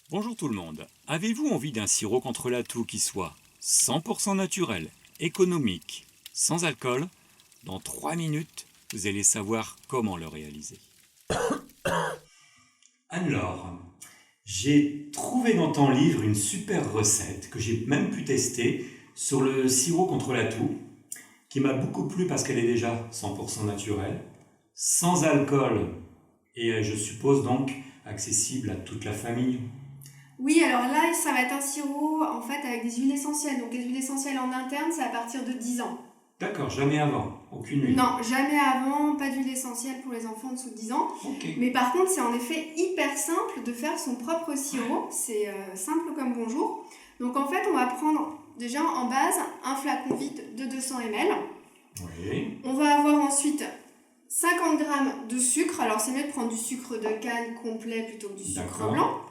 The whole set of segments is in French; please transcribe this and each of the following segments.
Bonjour tout le monde. Avez-vous envie d'un sirop contre la toux qui soit 100% naturel, économique, sans alcool? Dans 3 minutes, vous allez savoir comment le réaliser. Alors, j'ai trouvé dans ton livre une super recette que j'ai même pu tester sur le sirop contre la toux, qui m'a beaucoup plu parce qu'elle est déjà 100% naturelle, sans alcool et je suppose donc accessible à toute la famille. Oui, alors là, ça va être un sirop en fait avec des huiles essentielles. Donc les huiles essentielles en interne, c'est à partir de 10 ans. D'accord, jamais avant, aucune huile. Non, jamais avant, pas d'huile essentielle pour les enfants en dessous de 10 ans. Ok. Mais par contre, c'est en effet hyper simple de faire son propre sirop. C'est simple comme bonjour. Donc en fait, on va prendre déjà en base un flacon vide de 200 ml. Oui. On va avoir ensuite 50 g de sucre. Alors c'est mieux de prendre du sucre de canne complet plutôt que du sucre blanc.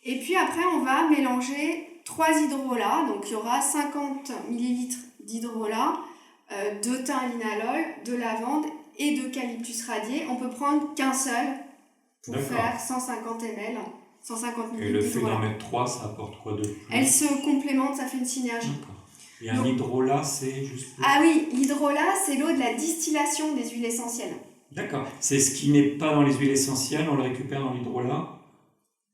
Et puis après, on va mélanger 3 hydrolats. Donc il y aura 50 ml d'hydrolat, de thym linalool, de lavande et d'eucalyptus radié. On peut prendre qu'un seul pour faire 150 ml, 150 ml. Et le fait d'en mettre 3, ça apporte quoi de plus? Elles se complémentent, ça fait une synergie. D'accord. Et un hydrolat, c'est juste pour... Ah oui, l'hydrolat, c'est l'eau de la distillation des huiles essentielles. D'accord. C'est ce qui n'est pas dans les huiles essentielles, on le récupère dans l'hydrolat?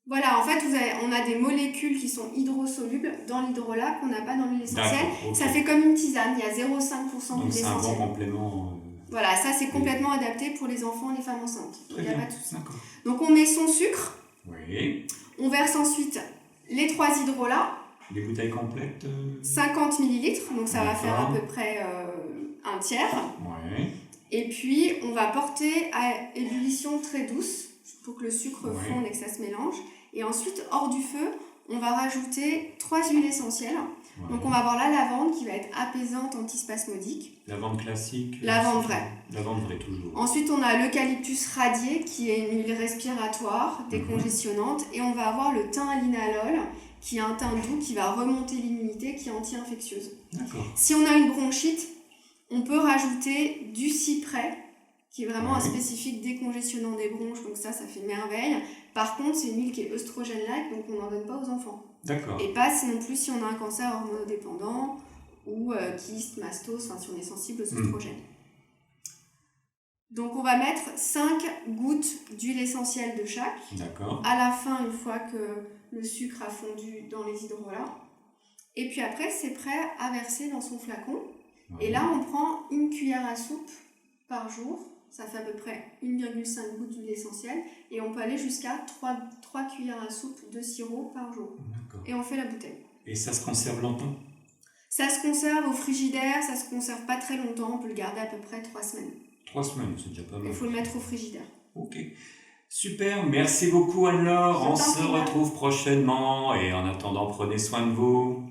Voilà, en fait, on a des molécules qui sont hydrosolubles dans l'hydrolat qu'on n'a pas dans l'huile essentielle. Okay. Ça fait comme une tisane, il y a 0,5% d'huile essentielle. Donc c'est un bon complément. Voilà, ça c'est complètement adapté pour les enfants et les femmes enceintes. Très bien. Il n'y a pas de souci. Donc on met son sucre. Oui. On verse ensuite les 3 hydrolats. Les bouteilles complètes 50 ml, donc ça va faire à peu près un tiers. Oui. Et puis on va porter à ébullition très douce pour que le sucre fonde et que ça se mélange. Et ensuite, hors du feu, on va rajouter 3 huiles essentielles. Ouais. Donc on va avoir la lavande qui va être apaisante, antispasmodique. Lavande classique? Lavande vraie. Lavande vraie toujours. Ensuite, on a l'eucalyptus radié qui est une huile respiratoire, décongestionnante. Et on va avoir le thym linalool qui est un thym doux qui va remonter l'immunité, qui est anti-infectieuse. D'accord. Si on a une bronchite, on peut rajouter du cyprès qui est vraiment un spécifique décongestionnant des bronches, donc ça fait merveille. Par contre, c'est une huile qui est œstrogène-like, donc on n'en donne pas aux enfants. D'accord. Et pas non plus si on a un cancer hormonodépendant ou kyste, mastose, enfin si on est sensible aux œstrogènes. Donc on va mettre 5 gouttes d'huile essentielle de chaque. D'accord. À la fin, une fois que le sucre a fondu dans les hydrolats. Et puis après, c'est prêt à verser dans son flacon. Et là, on prend une cuillère à soupe par jour. Ça fait à peu près 1,5 gouttes d'huile essentielle. Et on peut aller jusqu'à 3 cuillères à soupe de sirop par jour. Et on fait la bouteille. Et ça se conserve longtemps? Ça se conserve au frigidaire, ça se conserve pas très longtemps. On peut le garder à peu près 3 semaines. 3 semaines, c'est déjà pas mal. Il faut le mettre au frigidaire. Ok. Super, merci beaucoup Anne-Laure. On se retrouve prochainement et en attendant, prenez soin de vous.